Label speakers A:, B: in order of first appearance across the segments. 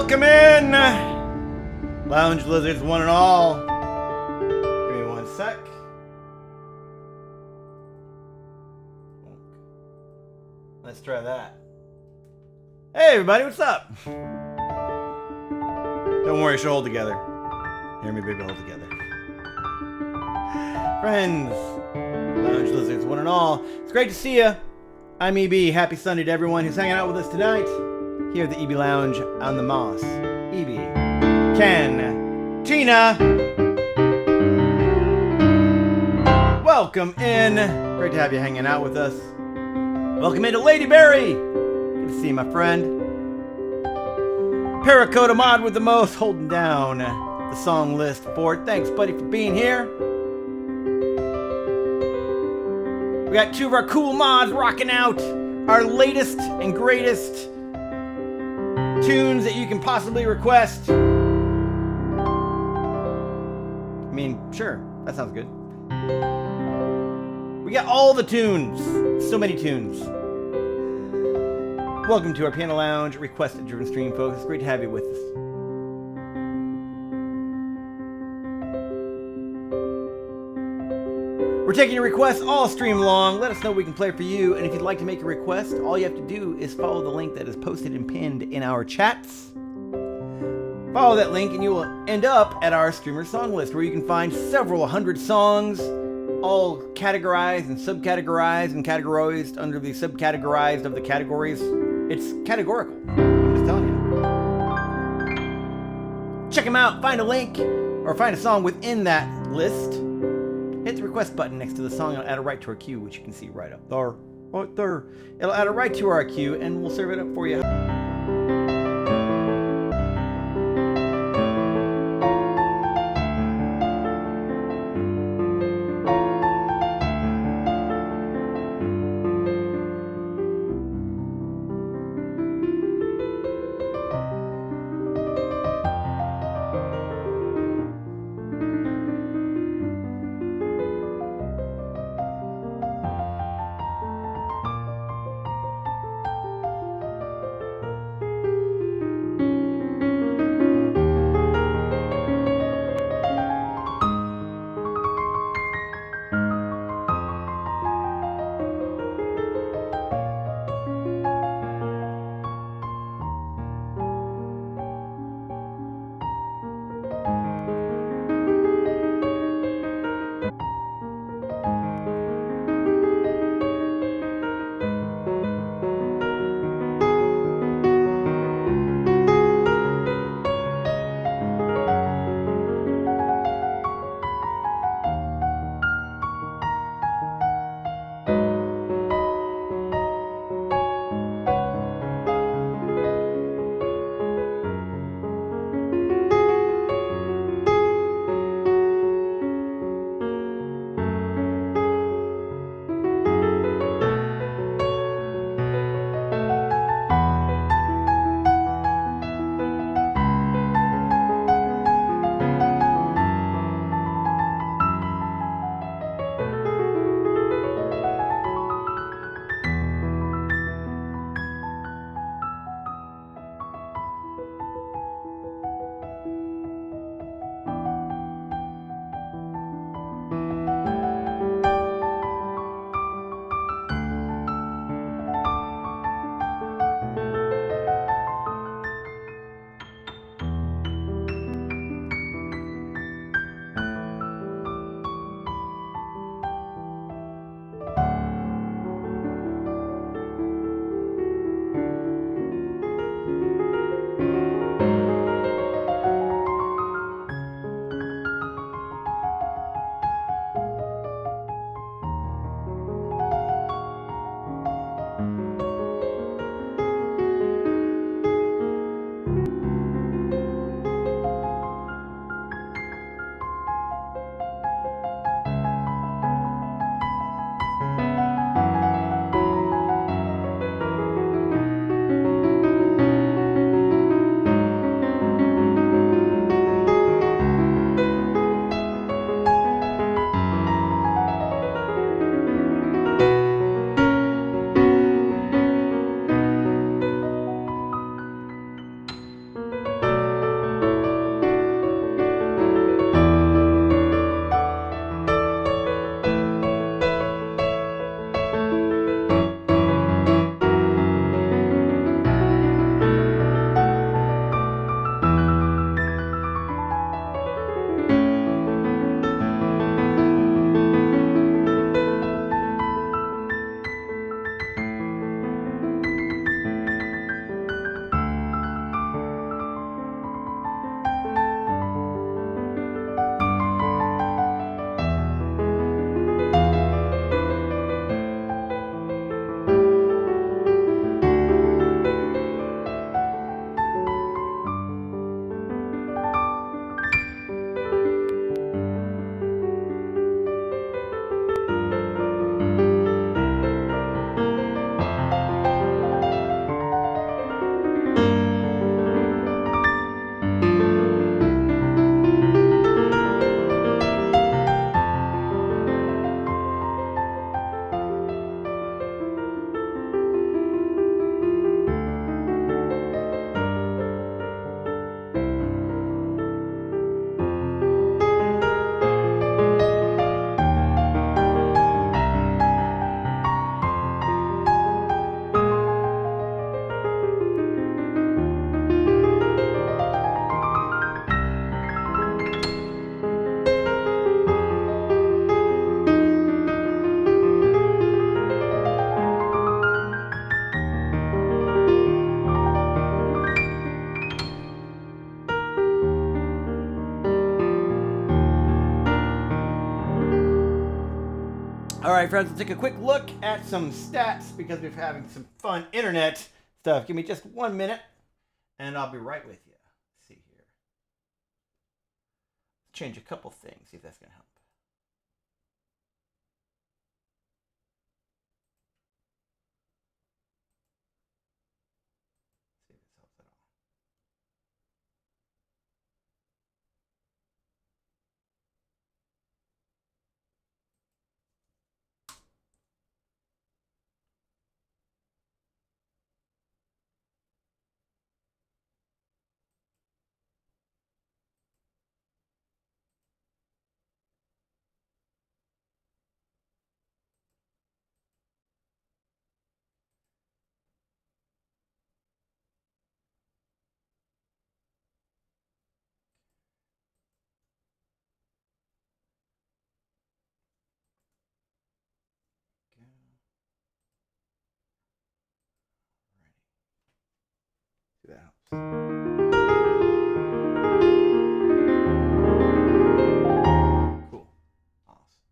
A: Welcome in, Lounge Lizards one and all. Give me one sec. Let's try that. Hey everybody, what's up? Don't worry, she'll hold together. Hear me, baby, hold together. Friends, Lounge Lizards one and all. It's great to see you. I'm EB. Happy Sunday to everyone who's hanging out with us tonight here at the EB Lounge on the Mos EB Cantina. Welcome in. Great to have you hanging out with us. Welcome into Lady Berry. Good to see you, my friend. Paracoda Mod with the most, holding down the song list for it. Thanks, buddy, for being here. We got two of our cool mods rocking out our latest and greatest tunes that you can possibly request. I mean, sure, that sounds good. We got all the tunes. So many tunes. Welcome to our Piano Lounge requested-driven stream, folks. It's great to have you with us. We're taking your requests all stream long. Let us know what we can play for you. And if you'd like to make a request, all you have to do is follow the link that is posted and pinned in our chats. Follow that link and you will end up at our streamer song list, where you can find several hundred songs, all categorized and subcategorized and categorized under the subcategorized of the categories. It's categorical. I'm just telling you. Check them out. Find a link or find a song within that list. Hit the request button next to the song and it'll add it right to our queue, which you can see right up there. Right there. It'll add it right to our queue and we'll serve it up for you. All right, friends, let's take a quick look at some stats because we're having some fun internet stuff. Give me just 1 minute, and I'll be right with you. Let's see here. Change a couple things, see if that's going to help. See if this helps at all. See if that helps. Cool. Awesome.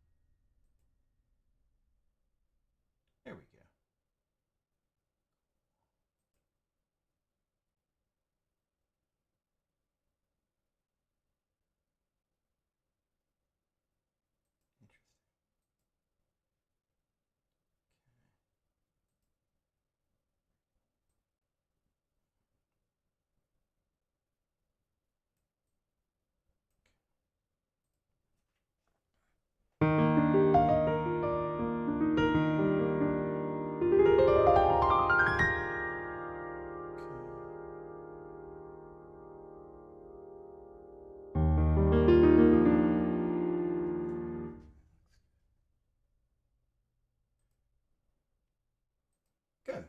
A: There we go. Good.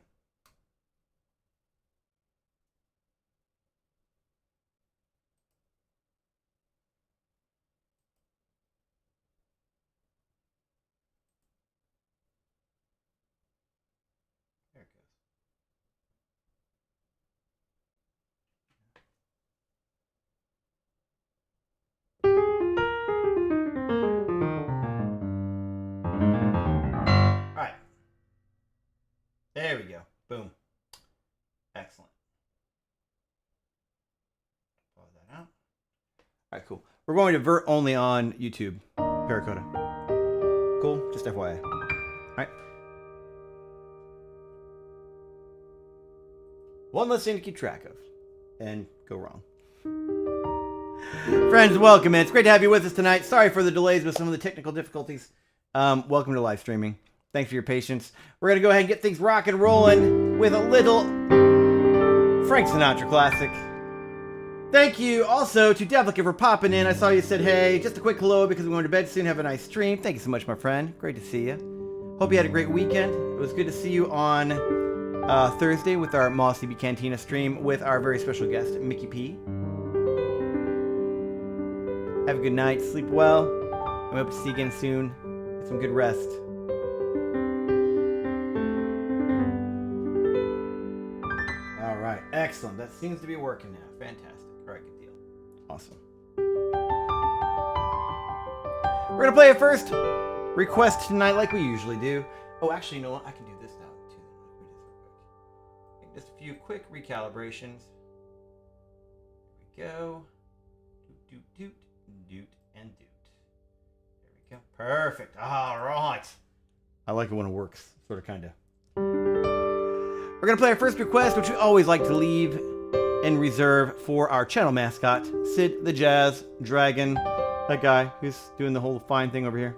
A: There it goes. All right. There we go. Boom. Excellent. Pause that out. All right, cool. We're going to vert only on YouTube, Paracoda. Cool? Just FYI. All right. One less thing to keep track of and go wrong. Friends, welcome in. It's great to have you with us tonight. Sorry for the delays with some of the technical difficulties. Welcome to live streaming. Thanks for your patience. We're going to go ahead and get things rock and rolling with a little Frank Sinatra classic. Thank you also to Devlika for popping in. I saw you said, hey, just a quick hello because we're going to bed soon. Have a nice stream. Thank you so much, my friend. Great to see you. Hope you had a great weekend. It was good to see you on Thursday with our Mos EB Cantina stream with our very special guest, Mickey P. Have a good night. Sleep well. I hope to see you again soon. Get some good rest. All right. Excellent. That seems to be working now. Fantastic. All right. Good deal. Awesome. We're going to play a first request tonight like we usually do. Oh, actually, you know what? I can do this now, too. Just a few quick recalibrations. There we go. Doot, doot, doot, and doot. There we go. Perfect. All right. I like it when it works. Sort of, kind of. We're going to play our first request, which we always like to leave and reserve for our channel mascot, Sid the Jazz Dragon. That guy who's doing the whole fine thing over here.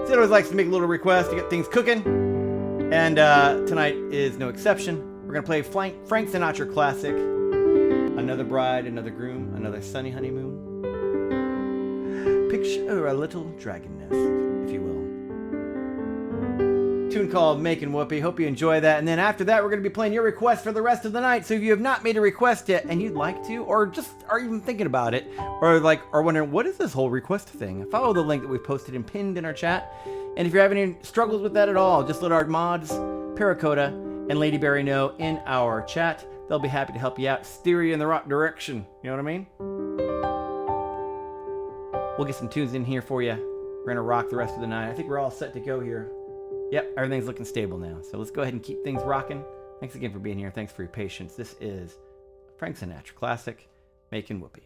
A: Sid always likes to make a little request to get things cooking. And tonight is no exception. We're going to play Frank Sinatra classic. Another bride, another groom, another sunny honeymoon. Picture a little dragon nest, if you will. Tune called Makin' Whoopee. Hope you enjoy that. And then after that, we're going to be playing your request for the rest of the night. So if you have not made a request yet and you'd like to, or just are even thinking about it, or wondering, what is this whole request thing? Follow the link that we've posted and pinned in our chat. And if you're having any struggles with that at all, just let our mods, Paracoda, and Lady Berry know in our chat. They'll be happy to help you out, steer you in the right direction. You know what I mean? We'll get some tunes in here for you We're gonna rock the rest of the night. I think we're all set to go here. Yep, everything's looking stable now. So let's go ahead and keep things rocking. Thanks again for being here. Thanks for your patience. This is Frank Sinatra classic, Making Whoopee.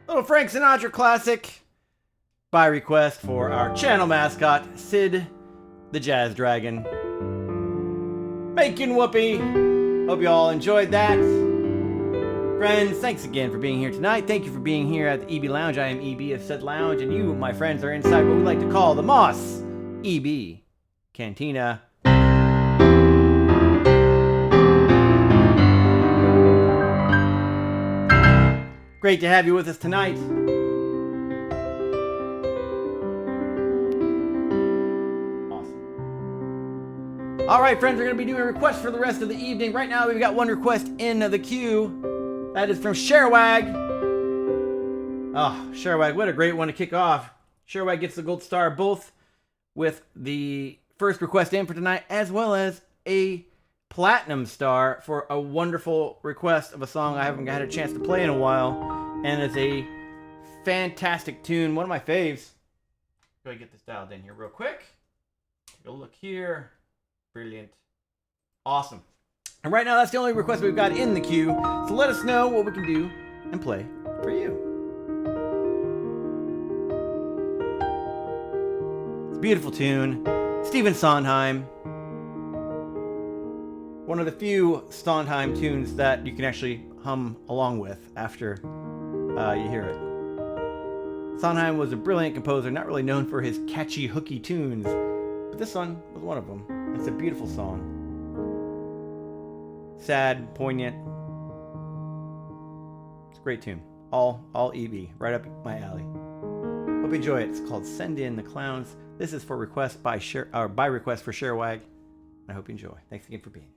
A: Little Frank Sinatra classic by request for our channel mascot, Sid the Jazz Dragon. Making Whoopee. Hope you all enjoyed that. Friends, thanks again for being here tonight. Thank you for being here at the EB Lounge. I am EB of said lounge, and you, my friends, are inside what we like to call the Mos EB Cantina. Great to have you with us tonight. Awesome. All right, friends, we're going to be doing requests for the rest of the evening. Right now, we've got one request in the queue. That is from Sherwag. Oh, Sherwag, what a great one to kick off. Sherwag gets the gold star both with the first request in for tonight, as well as a platinum star for a wonderful request of a song I haven't had a chance to play in a while, and it's a fantastic tune, one of my faves. Go get this dialed in here real quick. Take a look here. Brilliant. Awesome. And right now, that's the only request we've got in the queue, so let us know what we can do and play for you. It's a beautiful tune. Stephen Sondheim. One of the few Sondheim tunes that you can actually hum along with after you hear it. Sondheim was a brilliant composer, not really known for his catchy, hooky tunes, but this one was one of them. It's a beautiful song. Sad, poignant. It's a great tune. All EB, right up my alley. Hope you enjoy it. It's called Send In the Clowns. This is for request by request for Sherwag. I hope you enjoy. Thanks again for being here.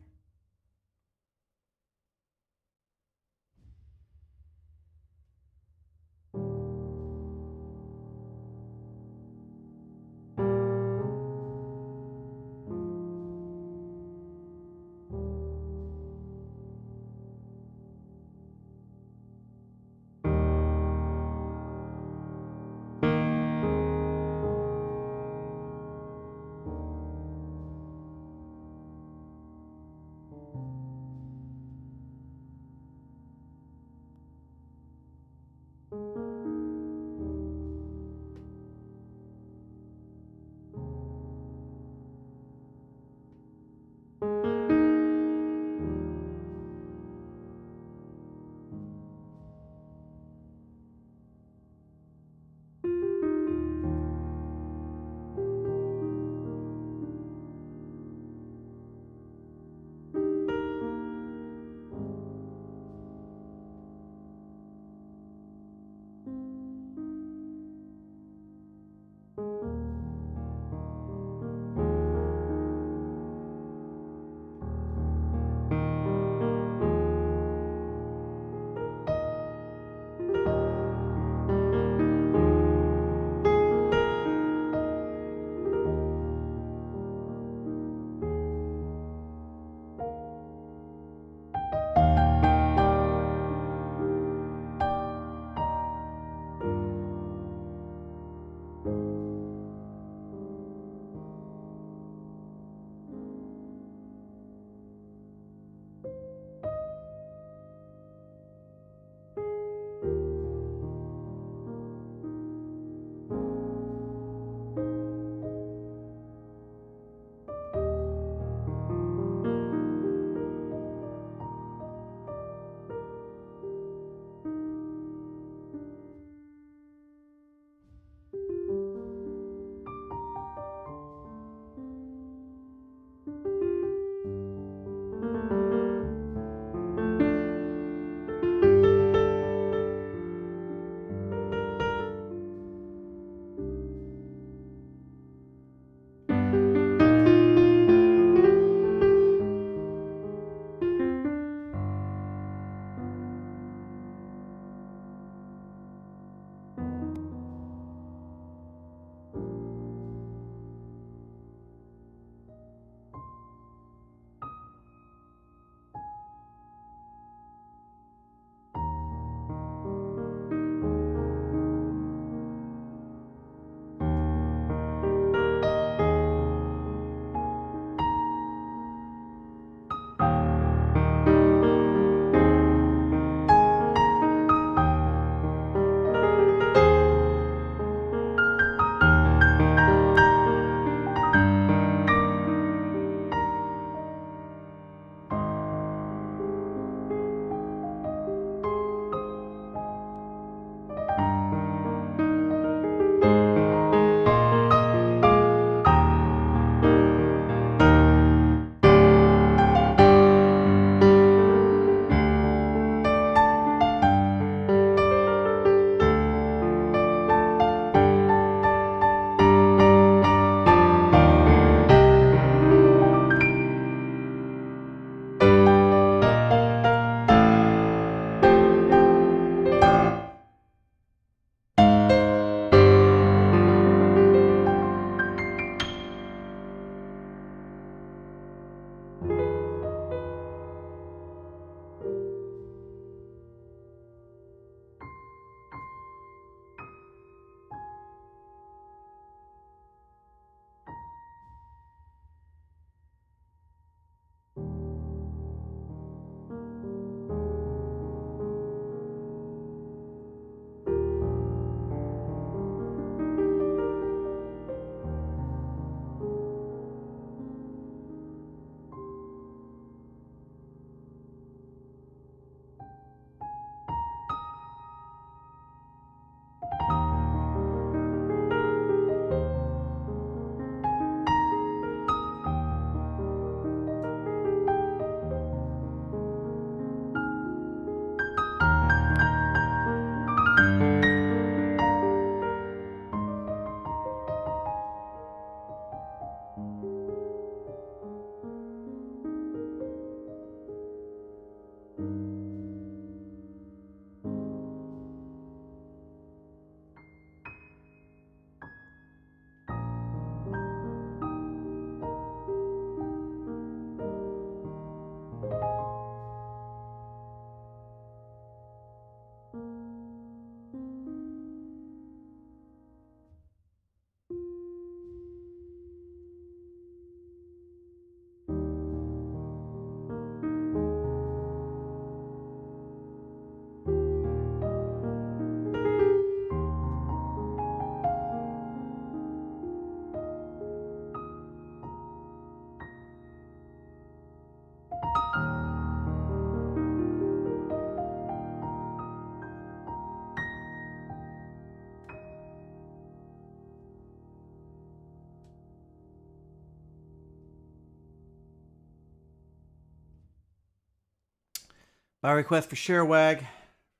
A: By request for Sherwag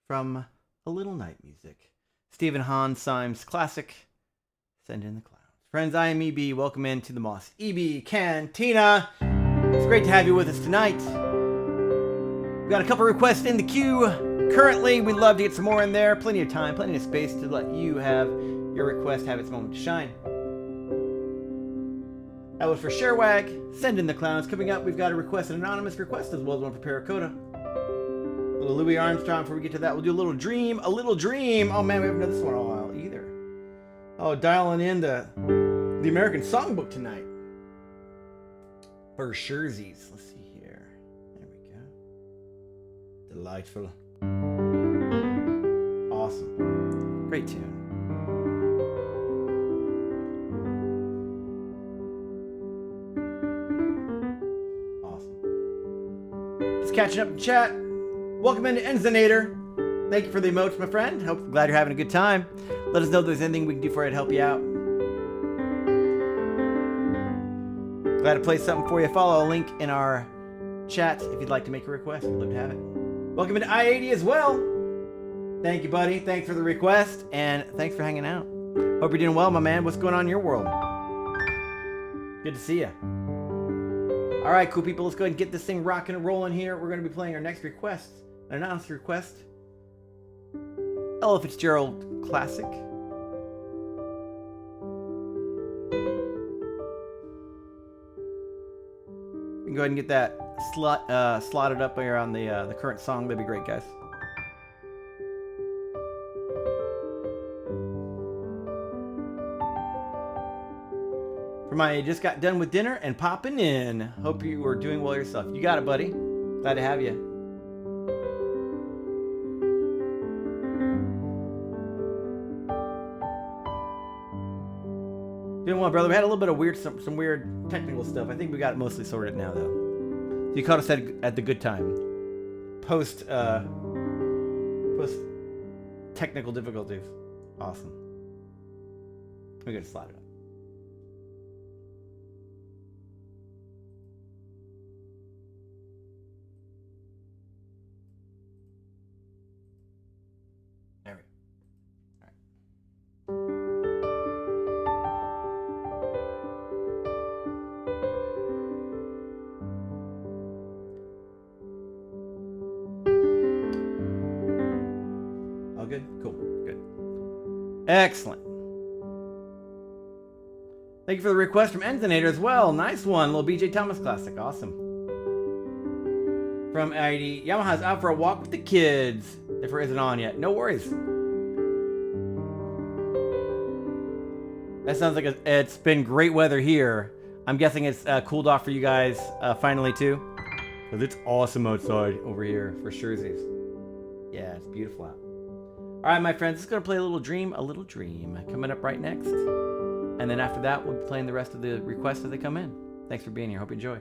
A: from A Little Night Music. Stephen Hahn Symes classic, Send in the Clouds. Friends, I am EB. Welcome into the Mos EB Cantina. It's great to have you with us tonight. We've got a couple requests in the queue. Currently, we'd love to get some more in there. Plenty of time, plenty of space to let you have your request have its moment to shine. That was for Sherwag, Send in the Clowns. Coming up, we've got a request, an anonymous request, as well as one for Paracoda. A little Louis Armstrong. Before we get to that, we'll do a little dream. A little dream. Oh man, we haven't done this one in a while either. Oh, dialing in the American Songbook tonight. For Scherzies. Let's see here. There we go. Delightful. Awesome. Great tune. Awesome. Just catching up in chat. Welcome into Enzinator. Thank you for the emotes, my friend. Glad you're having a good time. Let us know if there's anything we can do for you to help you out. Glad to play something for you. Follow a link in our chat if you'd like to make a request. We'd love to have it. Welcome into I-80 as well. Thank you, buddy. Thanks for the request, and thanks for hanging out. Hope you're doing well, my man. What's going on in your world? Good to see you. All right, cool people. Let's go ahead and get this thing rocking and rolling here. We're going to be playing our next request. An announced request. Ella Fitzgerald classic. You can go ahead and get that slotted up here on the current song. That'd be great, guys. For my just got done with dinner and popping in. Hope you are doing well yourself. You got it, buddy. Glad to have you. Doing well, brother. We had a little bit of weird, some weird technical stuff. I think we got it mostly sorted now, though. You caught us at the good time. Post technical difficulties. Awesome. We're gonna slide it up. There we go. All right. Good? Cool. Good. Excellent. Thank you for the request from Enzinator as well. Nice one. Little BJ Thomas classic. Awesome. From ID. Yamaha's out for a walk with the kids. If it isn't on yet. No worries. That sounds like it's been great weather here. I'm guessing it's cooled off for you guys finally too. Because it's awesome outside over here for Scherzies. Yeah, it's beautiful out. All right, my friends, let's go play a little dream, coming up right next. And then after that, we'll be playing the rest of the requests as they come in. Thanks for being here. Hope you enjoy.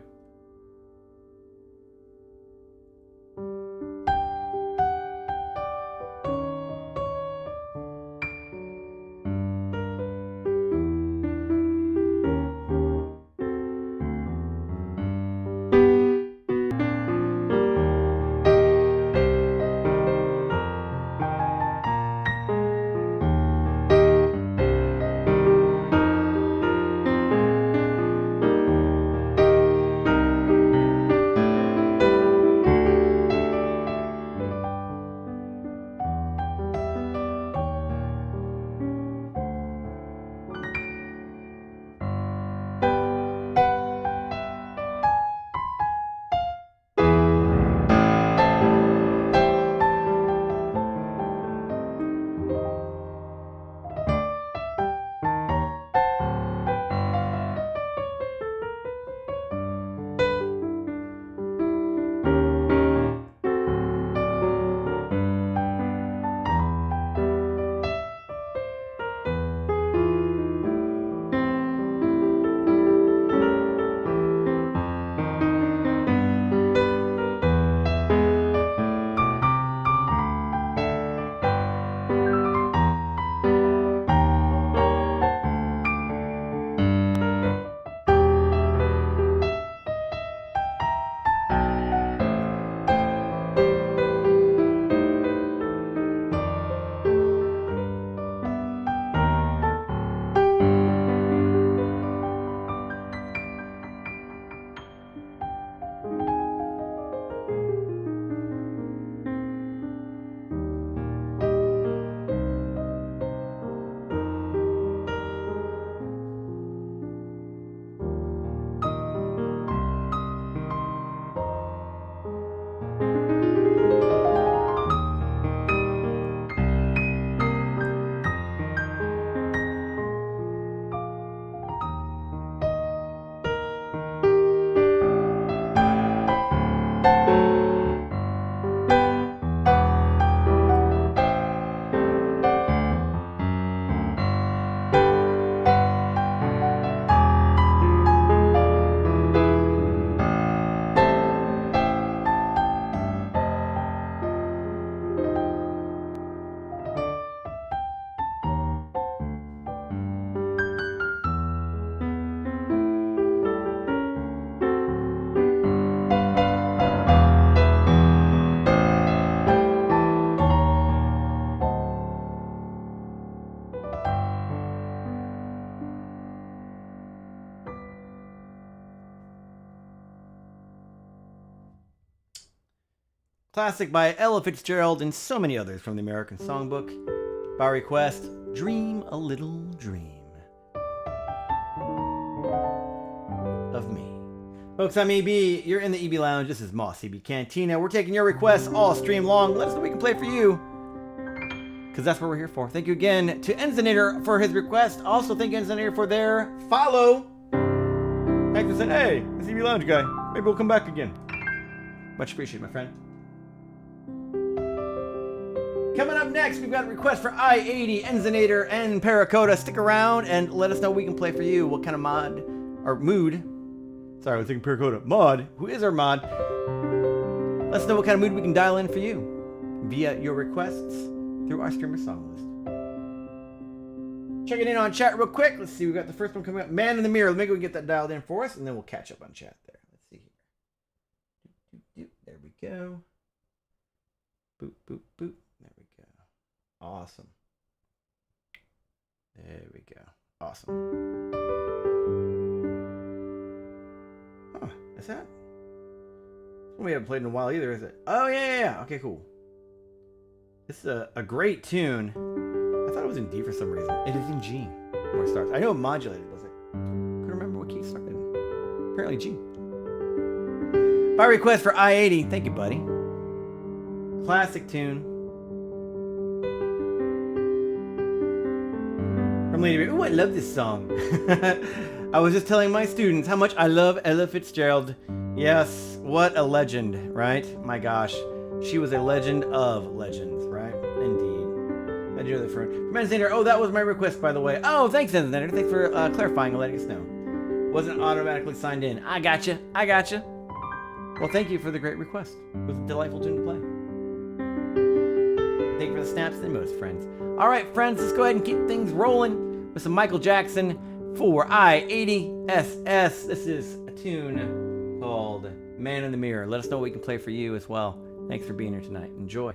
A: Classic by Ella Fitzgerald and so many others from the American Songbook. By request, Dream a Little Dream of Me. Folks, I'm EB. You're in the EB Lounge. This is Mos EB Cantina. We're taking your requests all stream long. Let us know what we can play for you, because that's what we're here for. Thank you again to Enzinator for his request. Also, thank you, Enzinator, for their follow. Thanks for saying, hey, this EB Lounge guy. Maybe we'll come back again. Much appreciated, my friend. Coming up next, we've got a request for I-80, Enzinator, and Paracoda. Stick around and let us know what we can play for you. What kind of mod or mood? Sorry, I was thinking Paracoda. Mod. Who is our mod? Let us know what kind of mood we can dial in for you via your requests through our streamer song list. Checking in on chat real quick. Let's see. We got the first one coming up. Man in the Mirror. Maybe we can get that dialed in for us, and then we'll catch up on chat there. Let's see here. There we go. Boop, boop, boop. There we go. Awesome. There we go. Awesome. Huh. Is that? We haven't played in a while either, is it? Oh, yeah. Okay, cool. This is a great tune. I thought it was in D for some reason. It is in G where it starts. I know it modulated, but I couldn't remember what key it started in. Apparently G. By request for I-80. Thank you, buddy. Classic tune. From Lady. Ooh, I love this song. I was just telling my students how much I love Ella Fitzgerald. Yes, what a legend, right? My gosh. She was a legend of legends, right? Indeed. I do that for Enzinator. Oh, that was my request, by the way. Oh, thanks, Enzinator. Thanks for clarifying and letting us know. Wasn't automatically signed in. I gotcha. Well, thank you for the great request. It was a delightful tune to play. Thank you for the snaps and most, friends. All right, friends, let's go ahead and keep things rolling with some Michael Jackson for I-80SS. This is a tune called Man in the Mirror. Let us know what we can play for you as well. Thanks for being here tonight. Enjoy.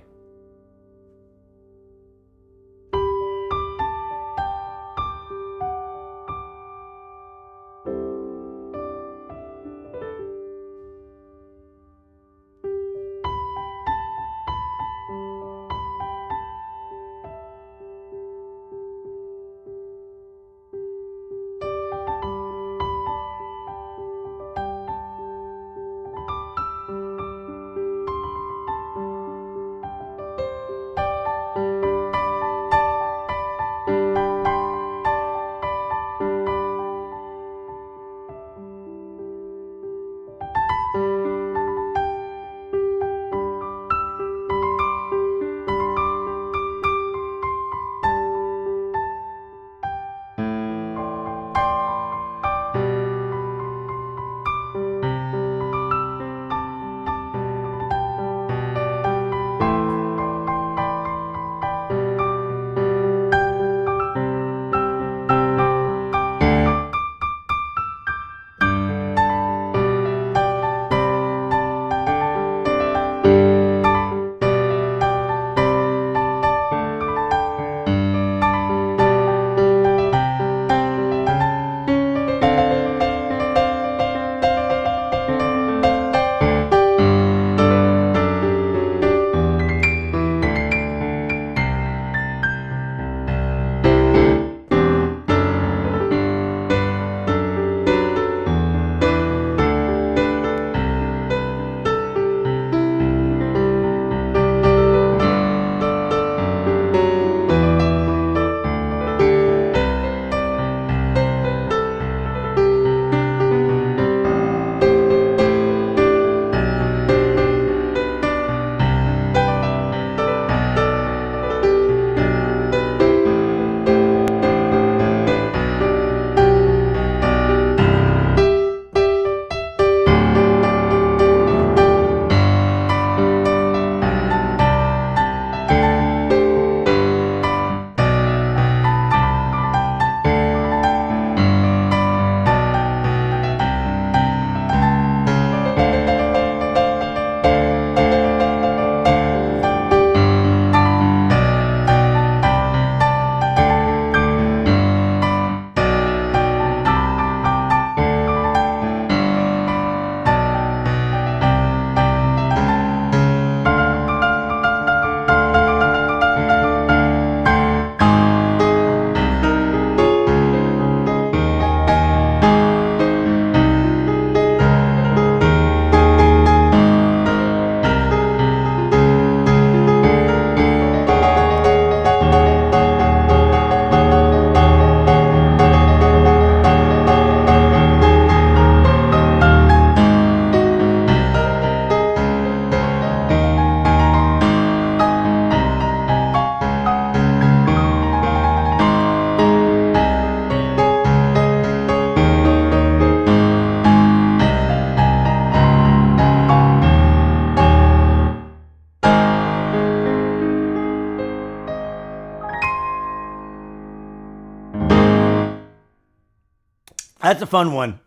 A: That's a fun one.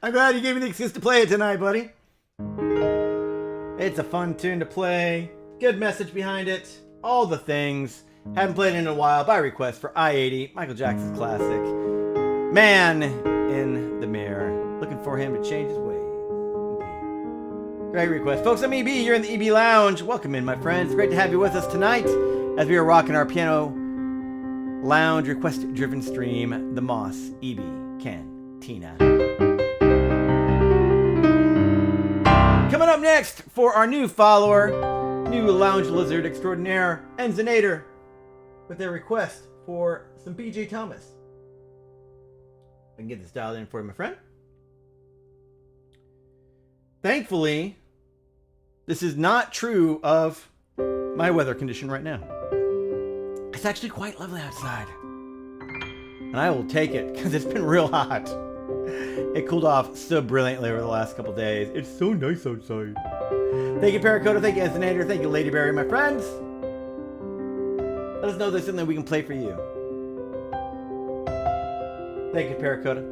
A: I'm glad you gave me the excuse to play it tonight, buddy. It's a fun tune to play. Good message behind it. All the things. Haven't played it in a while. By request for I-80, Michael Jackson's classic. Man in the Mirror. Looking for him to change his ways. Great request. Folks, I'm EB. You're in the EB Lounge. Welcome in, my friends. Great to have you with us tonight as we are rocking our piano lounge request-driven stream, the Mos EB Cantina. Coming up next for our new follower, new lounge lizard extraordinaire, Enzonator, with their request for some B.J. Thomas. I can get this dialed in for you, my friend. Thankfully, this is not true of my weather condition right now. It's actually quite lovely outside. And I will take it because it's been real hot. It cooled off so brilliantly over the last couple days. It's so nice outside. Thank you, Paracoda. Thank you, Enzonator. Thank you, Ladyberry, my friends. Let us know there's something we can play for you. Thank you, Paracoda.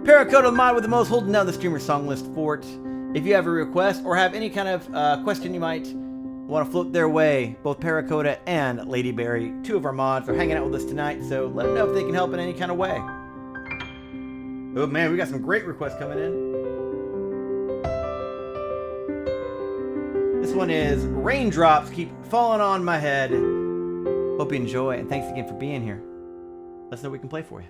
A: Paracoda, the mod with the most, holding down the streamer song list fort. If you have a request or have any kind of question you might want to float their way, both Paracoda and Ladyberry, two of our mods, are hanging out with us tonight, so let them know if they can help in any kind of way. Oh man, we got some great requests coming in. This one is Raindrops Keep Falling on My Head. Hope you enjoy, and thanks again for being here. Let us know what we can play for you.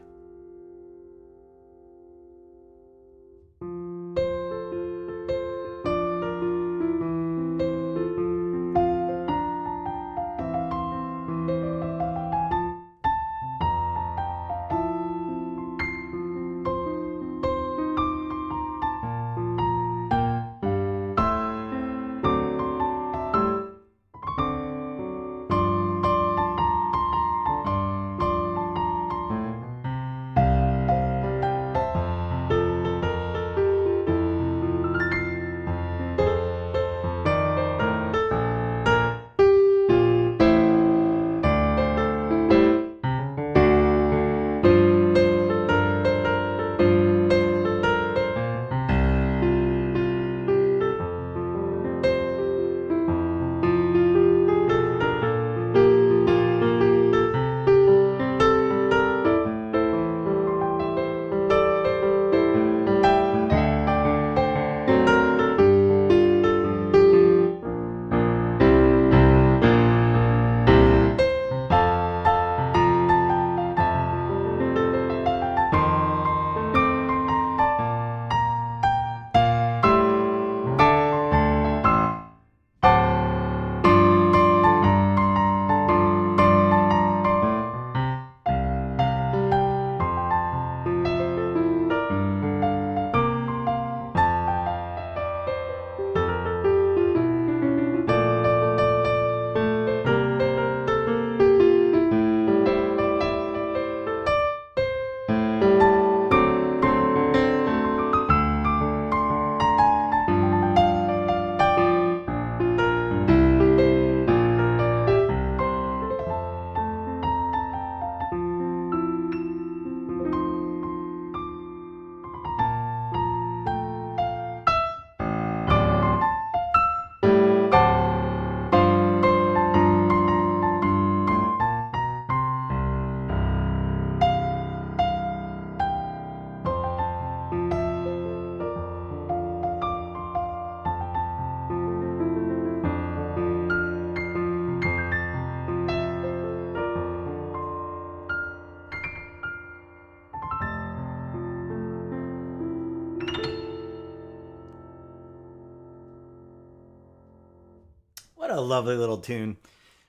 A: What a lovely little tune.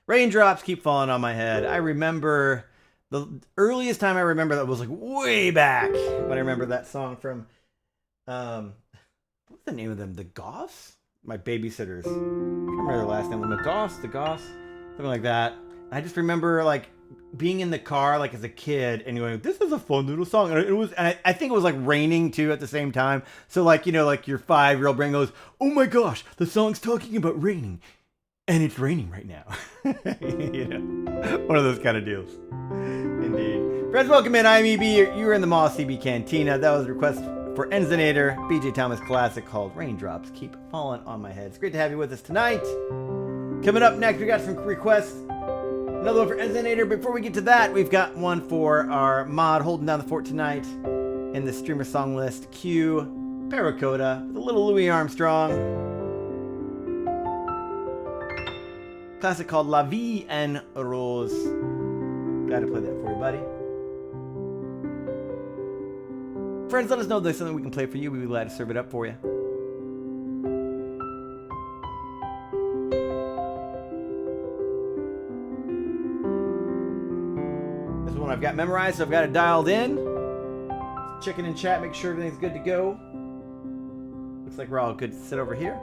A: Raindrops Keep Falling on My Head. I remember the earliest time I remember that was like way back when I remember that song from, what's the name of them? The Goths? My babysitters. I can't remember their last name. The Goths, something like that. I just remember like being in the car like as a kid and going, this is a fun little song. And it was, and I think it was like raining too at the same time. So like, you know, like your 5-year-old brain goes, oh my gosh, the song's talking about raining. And it's raining right now. You know, one of those kind of deals. Indeed. Friends, welcome in. I'm EB. You were in the Mos EB Cantina. That was a request for Enzinator, BJ Thomas classic called Raindrops Keep Falling on My Head. It's great to have you with us tonight. Coming up next, we got some requests. Another one for Enzinator. Before we get to that, we've got one for our mod holding down the fort tonight in the streamer song list. Q Paracoda with a little Louis Armstrong. Classic called La Vie en Rose. Glad to play that for you, buddy. Friends, let us know if there's something we can play for you. We'd be glad to serve it up for you. This one I've got memorized, so I've got it dialed in. Checking in chat, make sure everything's good to go. Looks like we're all good to sit over here.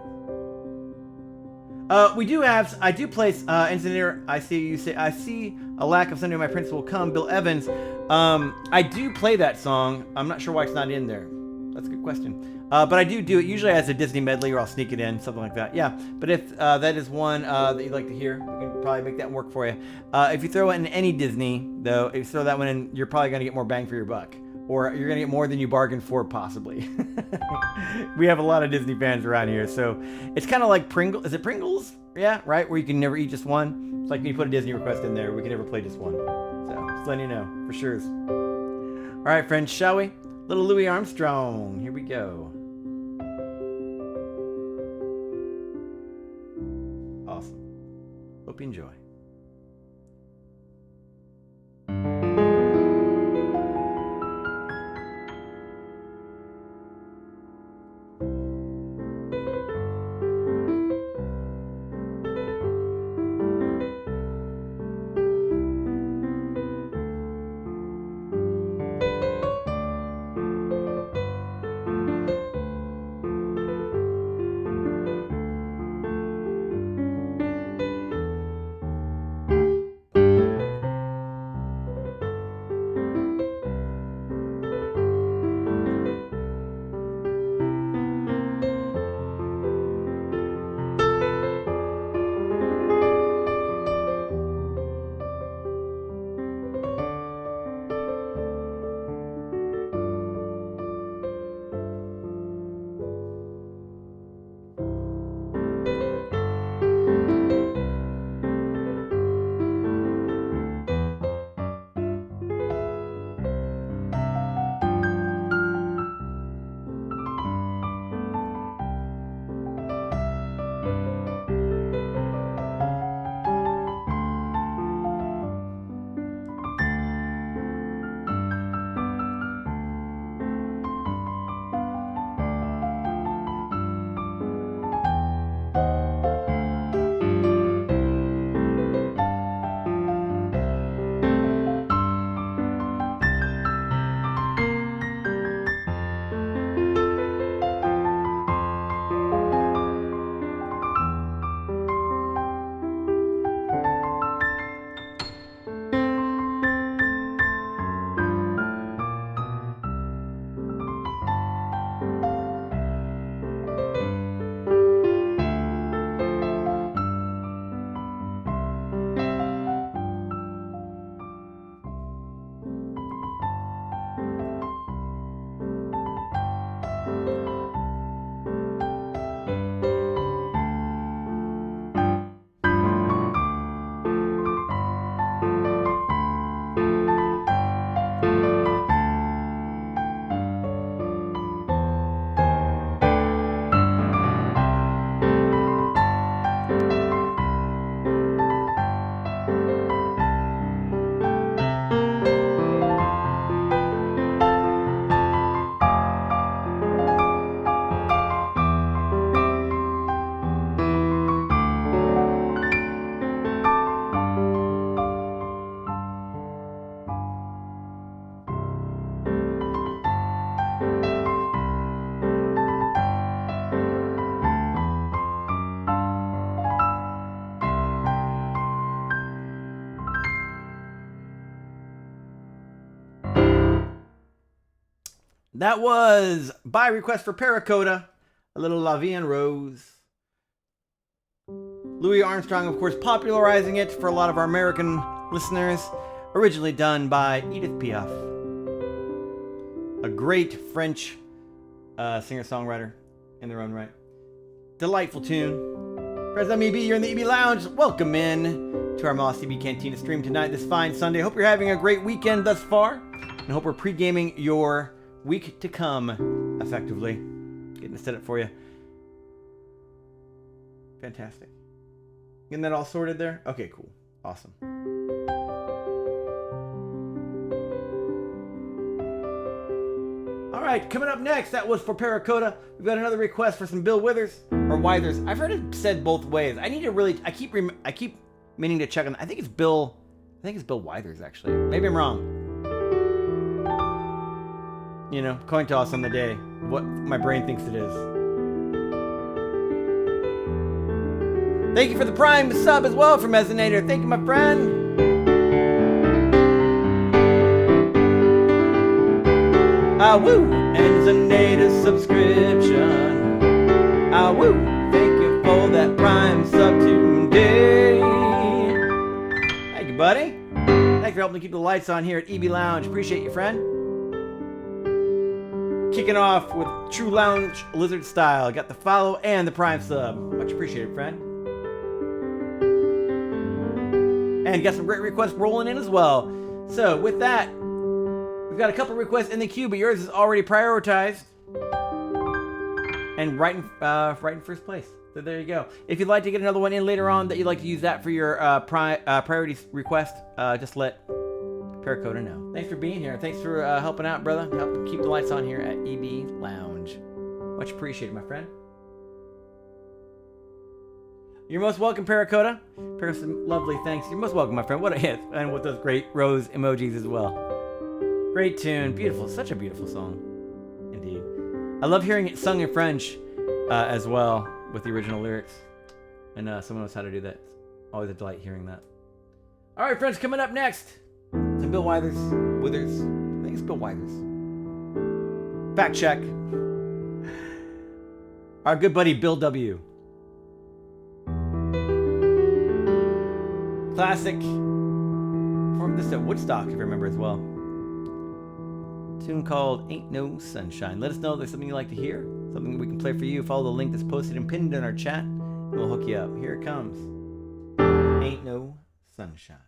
A: We do have, I do place Engineer, I see a lack of Sunday My Prince Will Come, Bill Evans. I do play that song. I'm not sure why it's not in there. That's a good question. But I do it usually as a Disney medley, or I'll sneak it in, something like that. Yeah, but if that is one that you'd like to hear, we can probably make that work for you. If you throw in any Disney, though, if you throw that one in, you're probably going to get more bang for your buck. Or you're going to get more than you bargained for, possibly. We have a lot of Disney fans around here, so it's kind of like Pringles. Is it Pringles? Yeah, right? Where you can never eat just one. It's like when you put a Disney request in there, we can never play just one. So, just letting you know, for sure. All right, friends, shall we? Little Louis Armstrong. Here we go. Awesome. Hope you enjoy. That was by request for Paracoda, a little La Vie en Rose. Louis Armstrong, of course, popularizing it for a lot of our American listeners. originally done by Edith Piaf, a great French singer-songwriter in their own right. Delightful tune. Friends, I'm EB, you're in the EB Lounge. Welcome in to our Mos EB Cantina stream tonight, this fine Sunday. Hope you're having a great weekend thus far, and hope we're pre-gaming your week to come effectively. Getting to set it for you. Fantastic. Getting that all sorted there? Okay, cool. Awesome. All right, coming up next, that was for Paracoda. We've got another request for some Bill Withers or Withers. I've heard it said both ways. I need to really. I keep meaning to check on. I think it's Bill Withers actually. Maybe I'm wrong. You know, coin toss on the day. What my brain thinks it is. Thank you for the Prime sub as well from Mezzinator. Thank you, my friend. Woo! And Zenator subscription. Woo! Thank you for that Prime sub today. Thank you, buddy. Thanks for helping to keep the lights on here at EB Lounge. Appreciate you, friend. Kicking off with True Lounge Lizard style. Got the follow and the Prime sub. Much appreciated, friend. And got some great requests rolling in as well. So with that, we've got a couple requests in the queue, but yours is already prioritized and right in first place. So there you go. If you'd like to get another one in later on that you'd like to use that for your priority request, just let Paracoda know. Thanks for being here. Thanks for helping out, brother. Helping keep the lights on here at EB Lounge. Much appreciated, my friend. You're most welcome, Paracoda. Lovely, thanks. You're most welcome, my friend. What a hit. And with those great rose emojis as well. Great tune. Beautiful. Such a beautiful song. Indeed. I love hearing it sung in French as well with the original lyrics. And someone knows how to do that. It's always a delight hearing that. All right, friends, coming up next. Some Bill Withers. I think it's Bill Withers. Fact check. Our good buddy Bill W. Classic. Performed this at Woodstock, if you remember as well. Tune called Ain't No Sunshine. Let us know if there's something you'd like to hear, something we can play for you. Follow the link that's posted and pinned in our chat, and we'll hook you up. Here it comes. Ain't No Sunshine.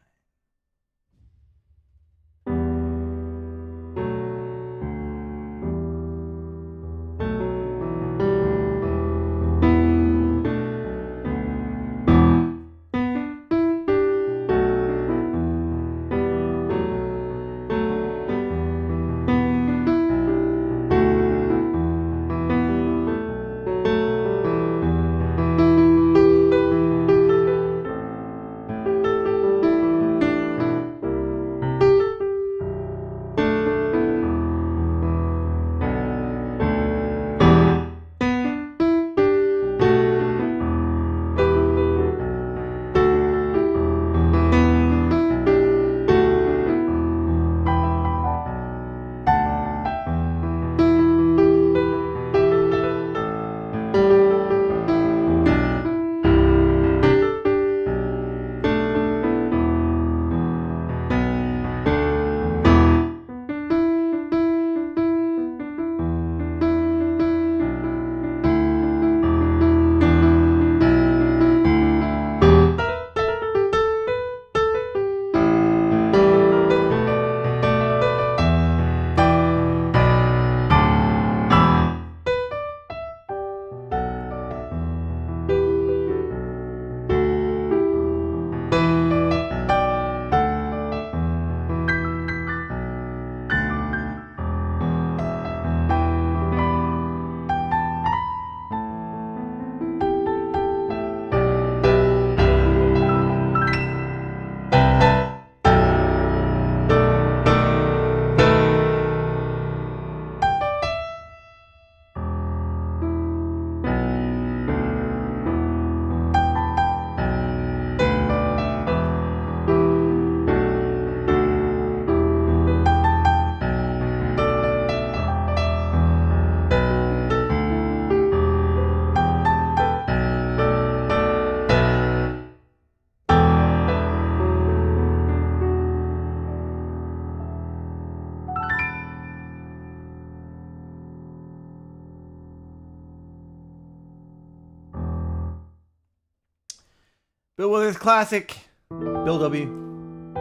A: Bill Withers classic. Bill W.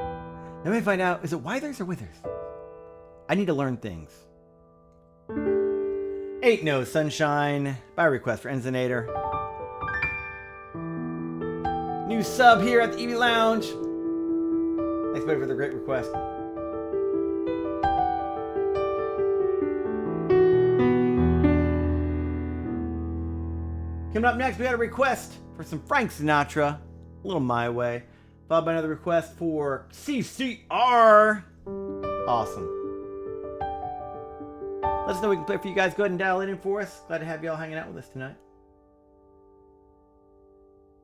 A: Let me find out, is it Withers or Withers? I need to learn things. Ain't No Sunshine. By request for Enzinator. New sub here at the EB Lounge. Thanks, buddy, for the great request. Coming up next, we got a request for some Frank Sinatra, a little My Way, followed by another request for CCR. Awesome. Let us know we can play for you guys. Go ahead and dial it in for us. Glad to have you all hanging out with us tonight.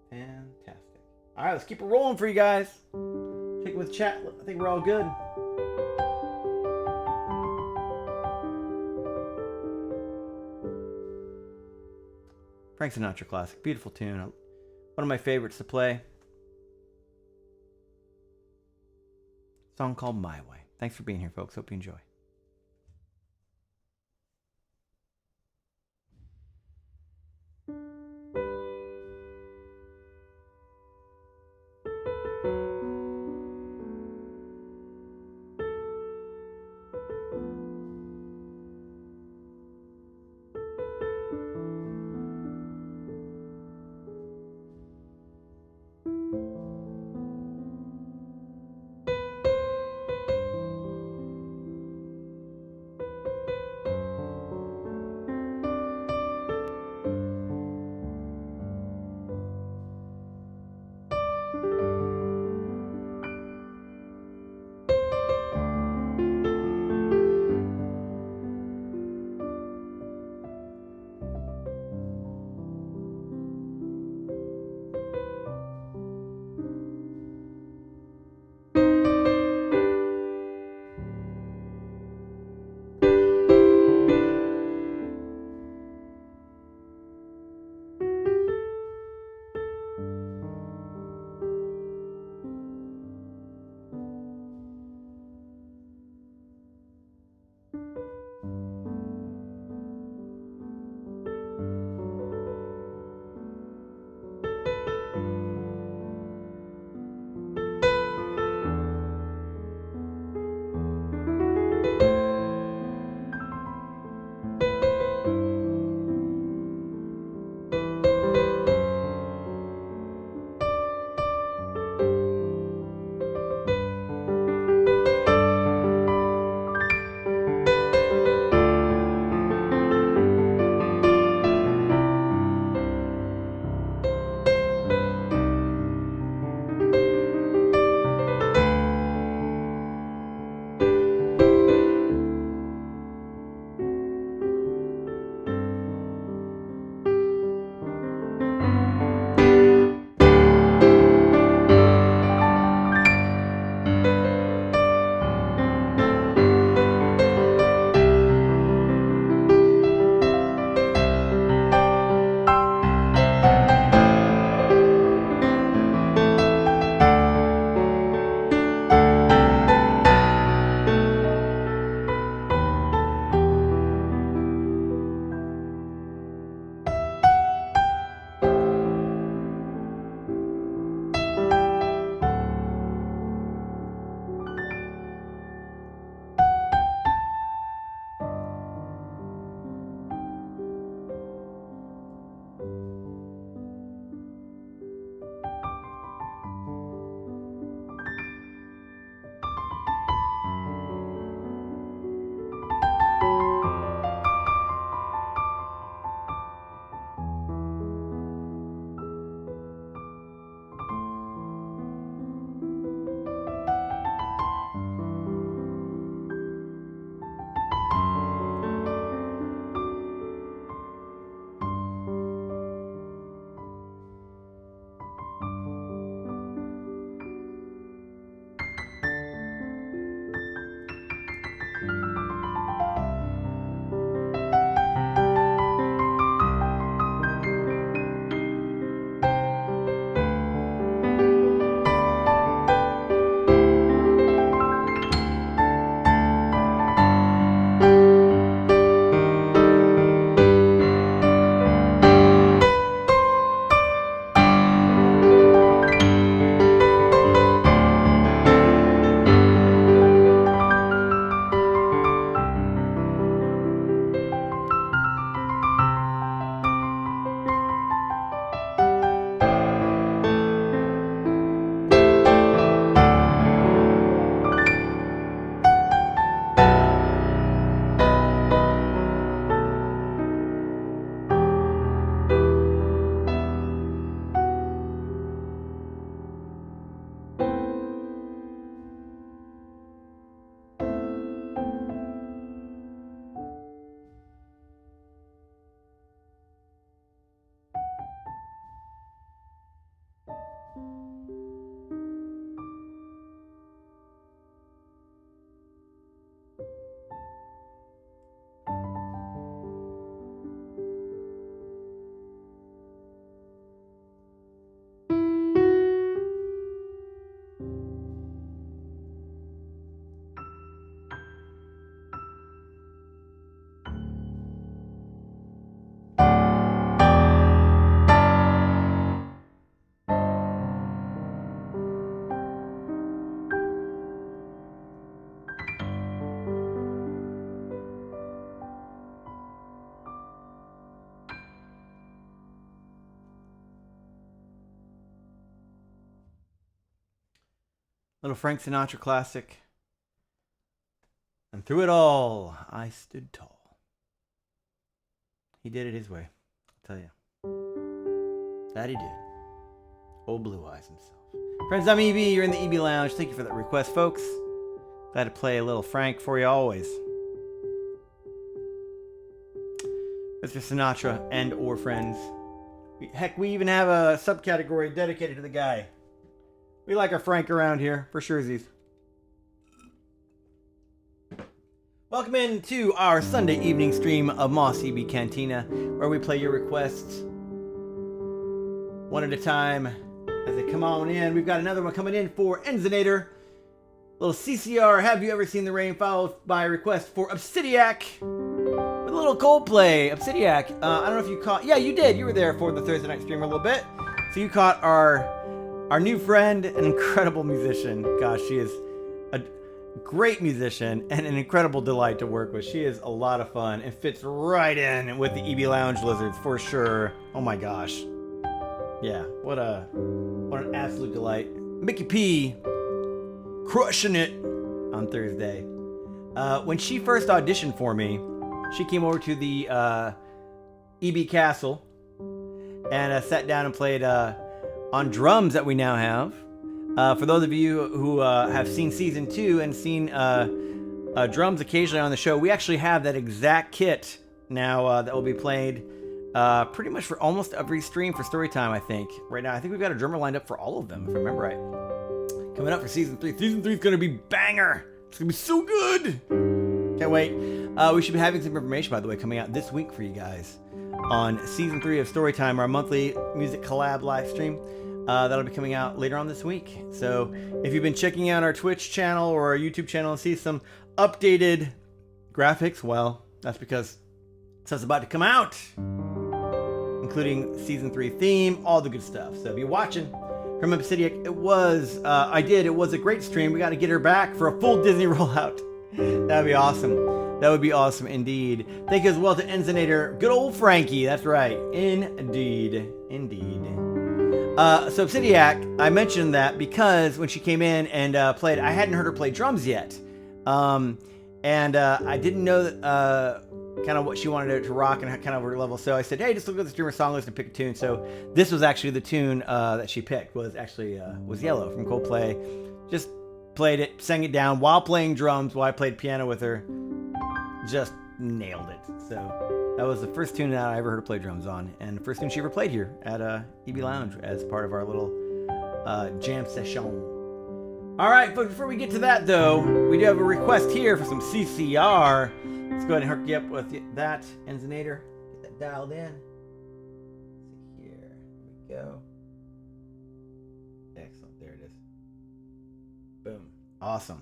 A: Fantastic. All right, let's keep it rolling for you guys. Check it with chat. I think we're all good. Frank Sinatra classic. Beautiful tune. One of my favorites to play. Song called My Way. Thanks for being here, folks. Hope you enjoy. Little Frank Sinatra classic. And through it all, I stood tall. He did it his way, I'll tell you. That he did. Old Blue Eyes himself. Friends, I'm EB. You're in the EB Lounge. Thank you for that request, folks. Glad to play a little Frank for you always. Mr. Sinatra and or friends. Heck, we even have a subcategory dedicated to the guy. We like our Frank around here, for surezies. Welcome into our Sunday evening stream of Mos EB Cantina, where we play your requests one at a time as they come on in. We've got another one coming in for Enzinator. Little CCR, Have You Ever Seen the Rain, followed by a request for Obsidiac with a little Coldplay. Obsidiac, I don't know if you caught, yeah, you did. You were there for the Thursday night stream a little bit. So you caught our new friend, an incredible musician. Gosh, she is a great musician and an incredible delight to work with. She is a lot of fun and fits right in with the EB Lounge Lizards for sure. Oh my gosh. Yeah, what an absolute delight. Mickey P crushing it on Thursday. When she first auditioned for me, she came over to the EB Castle and sat down and played on drums that we now have. For those of you who have seen season 2 and seen drums occasionally on the show, we actually have that exact kit now that will be played pretty much for almost every stream for Storytime, I think. Right now, I think we've got a drummer lined up for all of them, if I remember right. Coming up for season 3. Season 3 is going to be banger. It's going to be so good. Can't wait. We should be having some information, by the way, coming out this week for you guys on season 3 of Storytime, our monthly music collab live stream. That'll be coming out later on this week. So if you've been checking out our Twitch channel or our YouTube channel and see some updated graphics, well, that's because stuff's about to come out, including season 3 theme, all the good stuff. So if you're watching from Obsidian, it was a great stream. We got to get her back for a full Disney rollout. That'd be awesome. That would be awesome indeed. Thank you as well to Enzinator. Good old Frankie. That's right. Indeed. So Obsidiac, I mentioned that because when she came in and played, I hadn't heard her play drums yet. I didn't know that kind of what she wanted to rock and kind of her level. So I said, hey, just look at the streamer song list and pick a tune. So this was actually the tune that she picked, was Yellow from Coldplay. Just played it, sang it down while playing drums, while I played piano with her. Just nailed it. So that was the first tune that I ever heard her play drums on, and the first tune she ever played here at EB Lounge as part of our little jam session. All right, but before we get to that, though, we do have a request here for some CCR. Let's go ahead and hook you up with that, Enzinator. Get that dialed in. Let's see here. Here we go. Excellent. There it is. Boom. Awesome.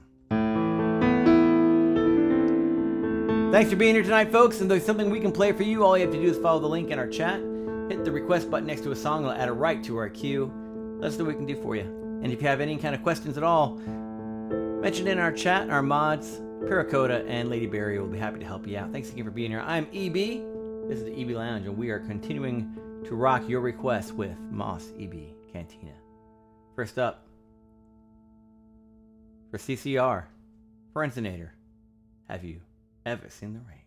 A: Thanks for being here tonight, folks. And there's something we can play for you. All you have to do is follow the link in our chat. Hit the request button next to a song. It'll add it right to our queue. Let us know what we can do for you. And if you have any kind of questions at all, mention it in our chat. Our mods, Paracoda and Lady Berry, will be happy to help you out. Thanks again for being here. I'm EB. This is the EB Lounge, and we are continuing to rock your requests with Mos EB Cantina. First up, for CCR, for Enzinator, Have You Ever Seen the Rain?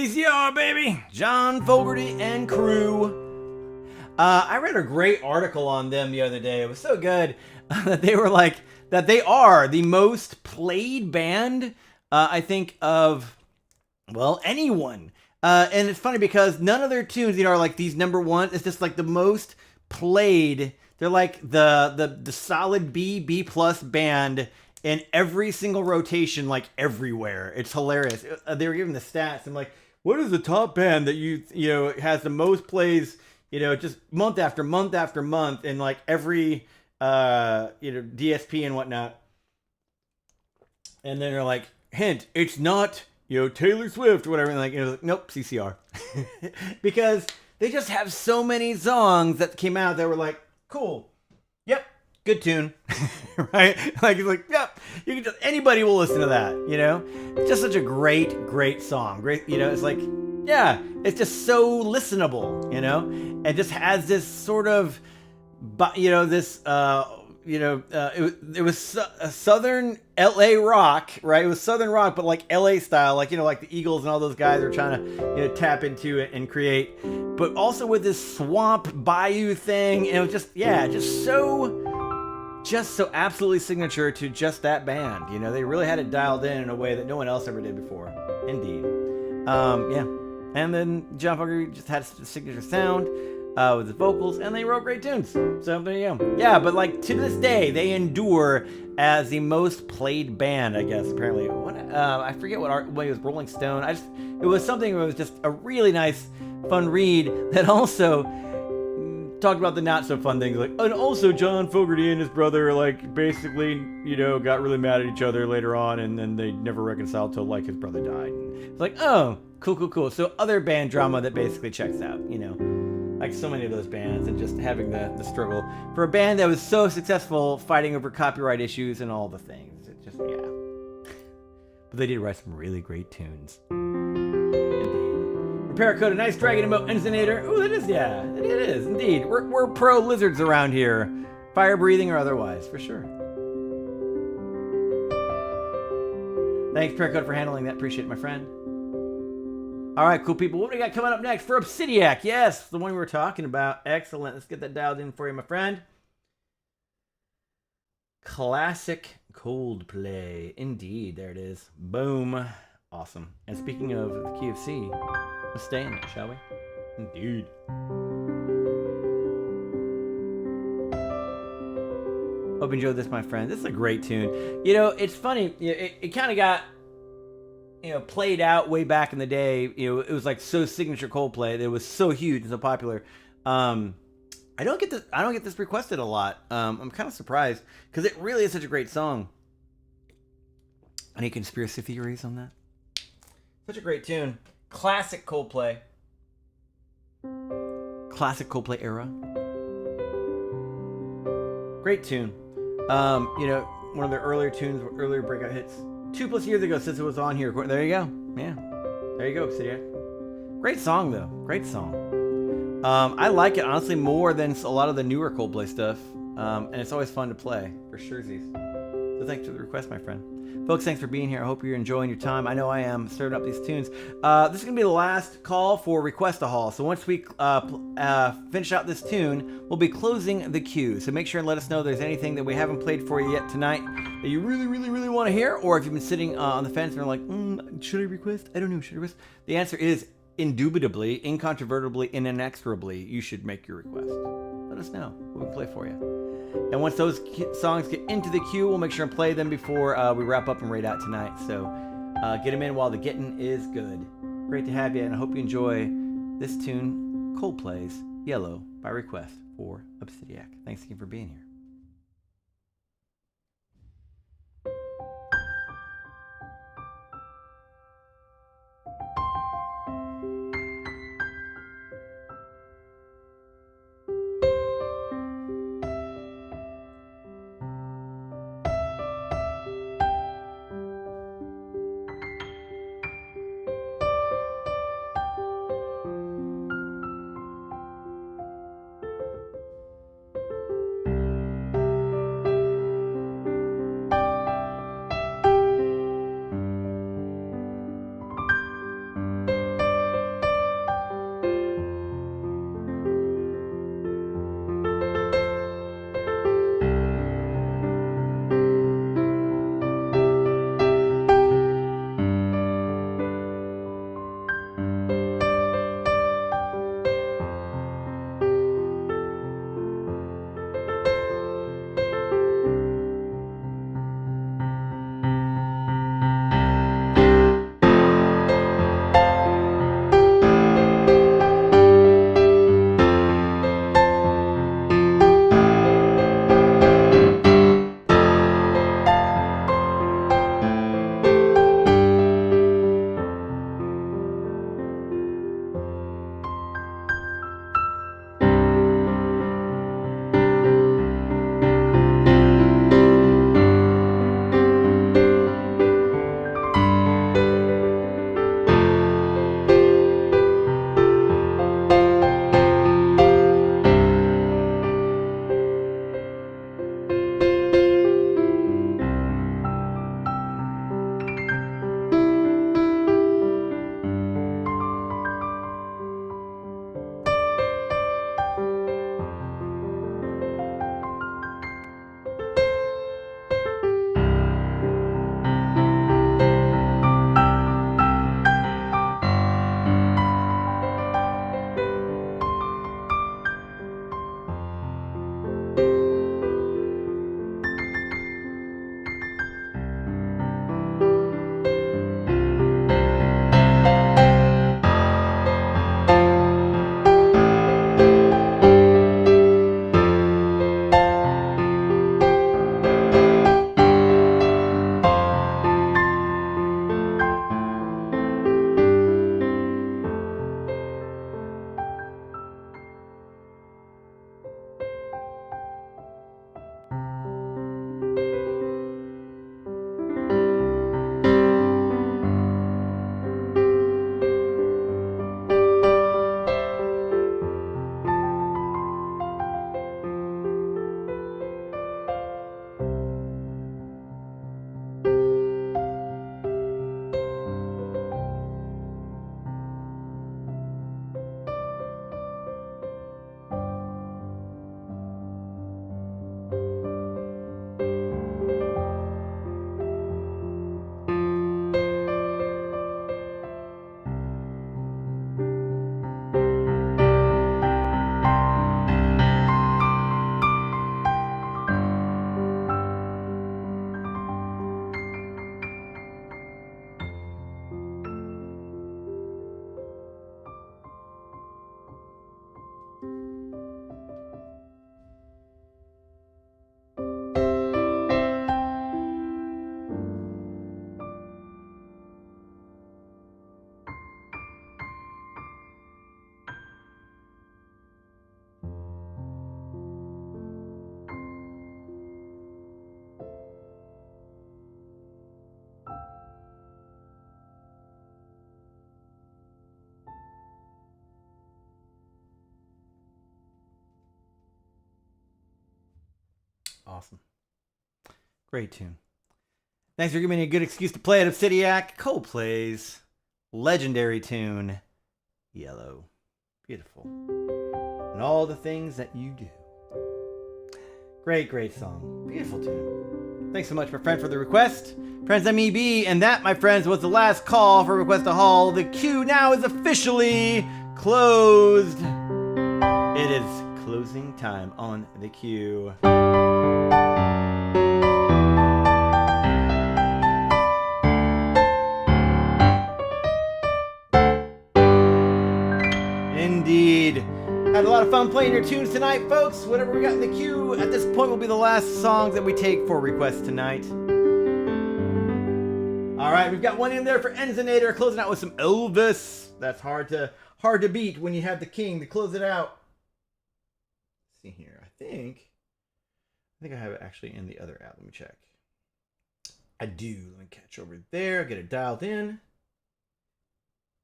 A: CCR, baby! John Fogerty and crew. I read a great article on them the other day. It was so good that they were like, that they are the most played band, I think, of, well, anyone. And it's funny because none of their tunes, are like these number one. It's just like the most played. They're like the solid B plus band in every single rotation, like everywhere. It's hilarious. They were giving the stats. I'm like, what is the top band that you know has the most plays? Just month after month after month in like every DSP and whatnot. And then they're like, hint, it's not Taylor Swift or whatever. And like, nope, CCR, because they just have so many songs that came out that were like, cool, yep, good tune, right? Like it's like, yep, you can just anybody will listen to that. It's just such a great song. Great, it's like, yeah, it's just so listenable. And just has this sort of, this. It was a southern LA rock, right? It was southern rock, but like LA style, like like the Eagles and all those guys are trying to tap into it and create, but also with this swamp bayou thing, and it was just so absolutely signature to just that band. They really had it dialed in a way that no one else ever did before. Indeed. And then John Fogerty just had a signature sound. With the vocals, and they wrote great tunes. So there you go. Yeah, but like to this day, they endure as the most played band, I guess. Apparently, I forget what it was. Rolling Stone. It was something that was just a really nice, fun read that also talked about the not so fun things. Like, and also John Fogerty and his brother, like basically, got really mad at each other later on, and then they never reconciled till like his brother died. It's like, oh, cool. So other band drama that basically checks out, like so many of those bands, and just having the struggle for a band that was so successful, fighting over copyright issues and all the things. It just, yeah. But they did write some really great tunes. Indeed. Repair code, a nice dragon emote insonator. Ooh, that is, yeah, it is, indeed. We're pro lizards around here. Fire breathing or otherwise, for sure. Thanks, Repair code, for handling that. Appreciate it, my friend. All right, cool people. What do we got coming up next for Obsidiac? Yes, the one we were talking about. Excellent. Let's get that dialed in for you, my friend. Classic Coldplay. Indeed, there it is. Boom. Awesome. And speaking of the key of C, let's stay in it, shall we? Indeed. Hope you enjoyed this, my friend. This is a great tune. It's funny. It kind of got played out way back in the day. It was like so signature Coldplay that it was so huge and so popular. I don't get this requested a lot. I'm kind of surprised because it really is such a great song. Any conspiracy theories on that? Such a great tune. Classic Coldplay. Classic Coldplay era. Great tune. One of their earlier tunes, earlier breakout hits. 2+ years ago since it was on here. There you go. Yeah. There you go, Obsidiac. Great song, though. Great song. I like it, honestly, more than a lot of the newer Coldplay stuff. And it's always fun to play, for sure. So thanks for the request, my friend. Folks, thanks for being here. I hope you're enjoying your time. I know I am, serving up these tunes. This is going to be the last call for Request a Haul. So once we finish out this tune, we'll be closing the queue. So make sure and let us know if there's anything that we haven't played for you yet tonight that you really want to hear, or if you've been sitting on the fence and are like, should I request? I don't know, should I request? The answer is indubitably, incontrovertibly, and inexorably, you should make your request. Let us know. We'll play for you. And once those songs get into the queue, we'll make sure and play them before we wrap up and raid out tonight. So get them in while the getting is good. Great to have you, and I hope you enjoy this tune, Coldplay's Yellow, by request for Obsidiac. Thanks again for being here. awesome. Great tune. Thanks for giving me a good excuse to play it. Obsidiac, Coldplay's legendary tune, Yellow. Beautiful. And all the things that you do. Great, great song. Beautiful tune. Thanks so much, my friend, for the request. Friends, I'm EB, and that, my friends, was the last call for Request a Hall. The queue now is officially closed. It is closing time on the queue. Indeed. Had a lot of fun playing your tunes tonight, folks. Whatever we got in the queue at this point will be the last songs that we take for requests tonight. All right, we've got one in there for Enzinator, closing out with some Elvis. That's hard to beat when you have the king to close it out. Let's see here. I think I have it actually in the other app. Let me check. I do. Let me catch over there. Get it dialed in.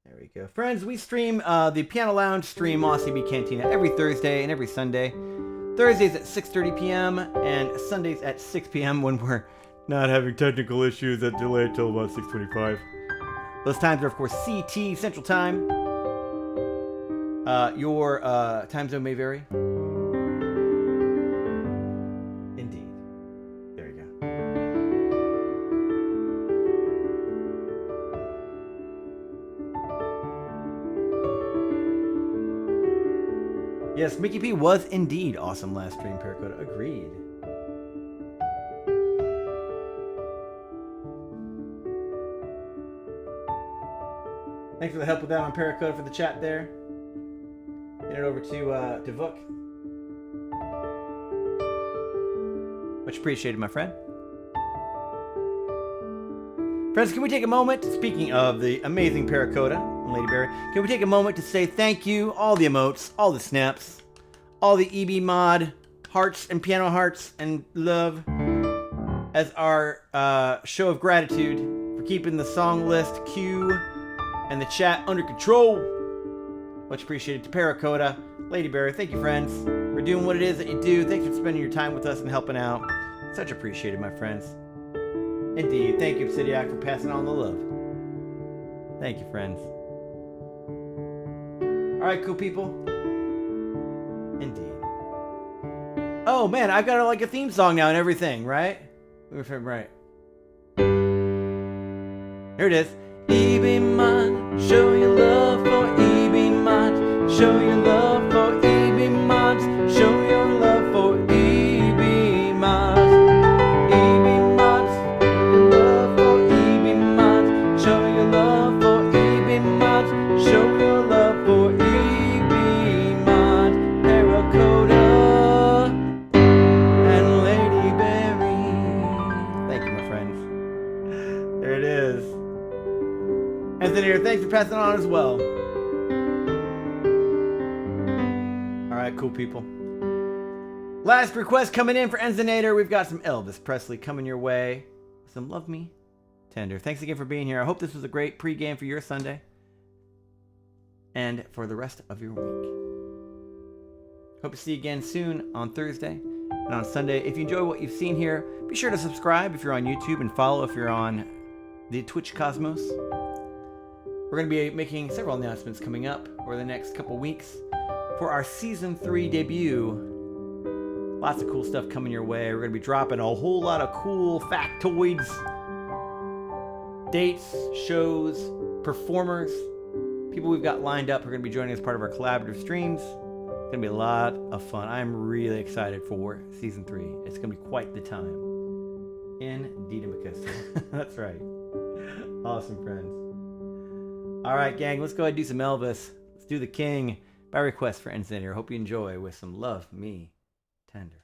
A: There we go. Friends, we stream the Piano Lounge stream Mos EB Cantina every Thursday and every Sunday. Thursdays at 6:30 p.m. and Sundays at 6 p.m. when we're not having technical issues that delay till about 6:25. Those times are, of course, CT, Central Time. Your time zone may vary. Indeed. There you go. Yes, Mickey P was indeed awesome last stream, Paracoda. Agreed. Thanks for the help with that on Paracoda for the chat there. Hand it over to Vuk. Much appreciated, my friend. Friends, can we take a moment, speaking of the amazing Paracoda and Lady Berry, can we take a moment to say thank you, all the emotes, all the snaps, all the EB mod hearts and piano hearts and love as our show of gratitude for keeping the song list queue and the chat under control. Much appreciated to Paracoda, Lady Bear. Thank you, friends, for doing what it is that you do. Thanks for spending your time with us and helping out. Such appreciated, my friends. Indeed. Thank you, Obsidiac, for passing on the love. Thank you, friends. All right, cool people. Indeed. Oh, man, I've got like a theme song now and everything, right? Right. Here it is. EB Mod, show your love for EB Mod. Show your love for EB Mods. Show your love for EB Mods. EB Mods, your love for EB Mods. Show your love for EB Mods. Show your love for EB Mods. Paracoda and Lady Berry. Thank you, my friends. There it is. Anthony, thanks for passing on as well. Alright, cool people. Last request coming in for Enzinator. We've got some Elvis Presley coming your way. Some Love Me Tender. Thanks again for being here. I hope this was a great pregame for your Sunday. And for the rest of your week. Hope to see you again soon on Thursday and on Sunday. If you enjoy what you've seen here, be sure to subscribe if you're on YouTube and follow if you're on the Twitch Cosmos. We're going to be making several announcements coming up over the next couple weeks for our Season 3 debut. Lots of cool stuff coming your way. We're going to be dropping a whole lot of cool factoids, dates, shows, performers, people we've got lined up who are going to be joining as part of our collaborative streams. It's going to be a lot of fun. I'm really excited for Season 3. It's going to be quite the time. Indeed, because that's right. Awesome, friends. All right, gang, let's go ahead and do some Elvis. Let's do the King by request for Enzinator. Hope you enjoy with some Love Me Tender.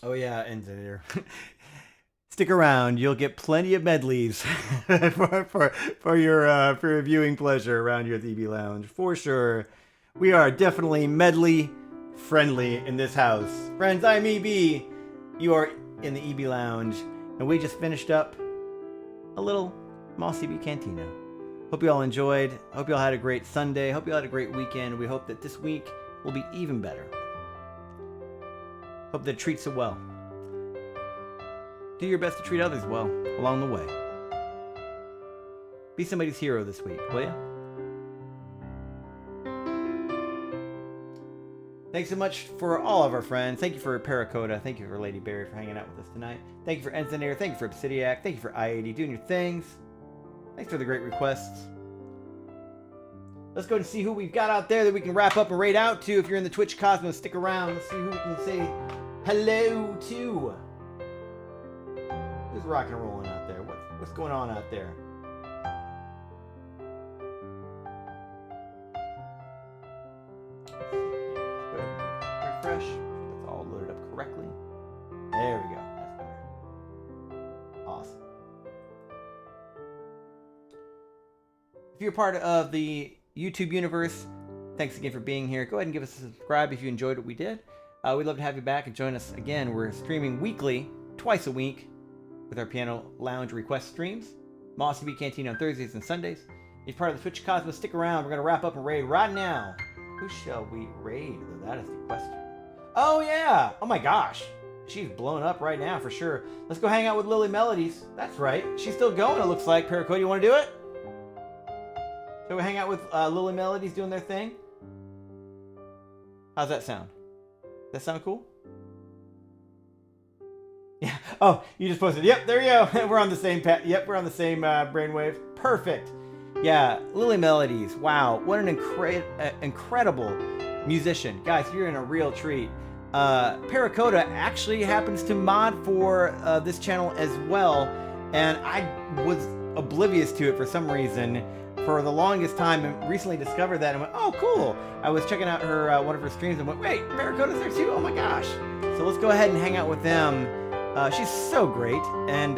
A: Oh yeah, engineer. Stick around. You'll get plenty of medleys for your viewing pleasure around here at the EB Lounge for sure. We are definitely medley friendly in this house, friends. I'm EB. You are in the EB Lounge, and we just finished up a little Mos EB Cantina. Hope you all enjoyed. Hope you all had a great Sunday. Hope you all had a great weekend. We hope that this week will be even better. Hope that it treats you well. Do your best to treat others well along the way. Be somebody's hero this week, will you? Thanks so much for all of our friends. Thank you for Paracoda. Thank you for Lady Berry for hanging out with us tonight. Thank you for Engineer. Thank you for Obsidiac. Thank you for I-80 doing your things. Thanks for the great requests. Let's go and see who we've got out there that we can wrap up and raid out to. If you're in the Twitch Cosmos, stick around. Let's see who we can say hello to. Who's rocking and rolling out there? What's going on out there? Refresh. That's all loaded up correctly. There we go. That's better. Awesome. If you're part of the YouTube universe, thanks again for being here. Go ahead and give us a subscribe if you enjoyed what we did. We'd love to have you back and join us again. We're streaming weekly, twice a week, with our Piano Lounge request streams. Mos EB Cantina on Thursdays and Sundays. If you're part of the Twitch Cosmos, stick around. We're going to wrap up and raid right now. Who shall we raid? That is the question. Oh, yeah. Oh, my gosh. She's blown up right now for sure. Let's go hang out with Lily Melodies. That's right. She's still going, it looks like. Paracoda, you want to do it? Shall we hang out with Lily Melodies doing their thing? How's that sound? That sound cool? Yeah. Oh, you just posted. Yep, there you go. We're on the same Yep, we're on the same brainwave. Perfect. Yeah, Lily Melodies. Wow, what an incredible musician. Guys, you're in a real treat. Paracoda actually happens to mod for this channel as well, and I was oblivious to it for some reason for the longest time, and recently discovered that and went, oh, cool. I was checking out her one of her streams and went, wait, Paracoda's there too? Oh my gosh. So let's go ahead and hang out with them. She's so great, and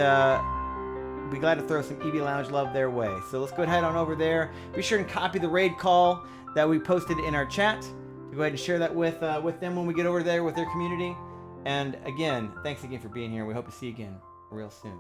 A: be glad to throw some EB Lounge love their way. So let's go ahead on over there. Be sure and copy the raid call that we posted in our chat. Go ahead and share that with them when we get over there with their community. And again, thanks again for being here. We hope to see you again real soon.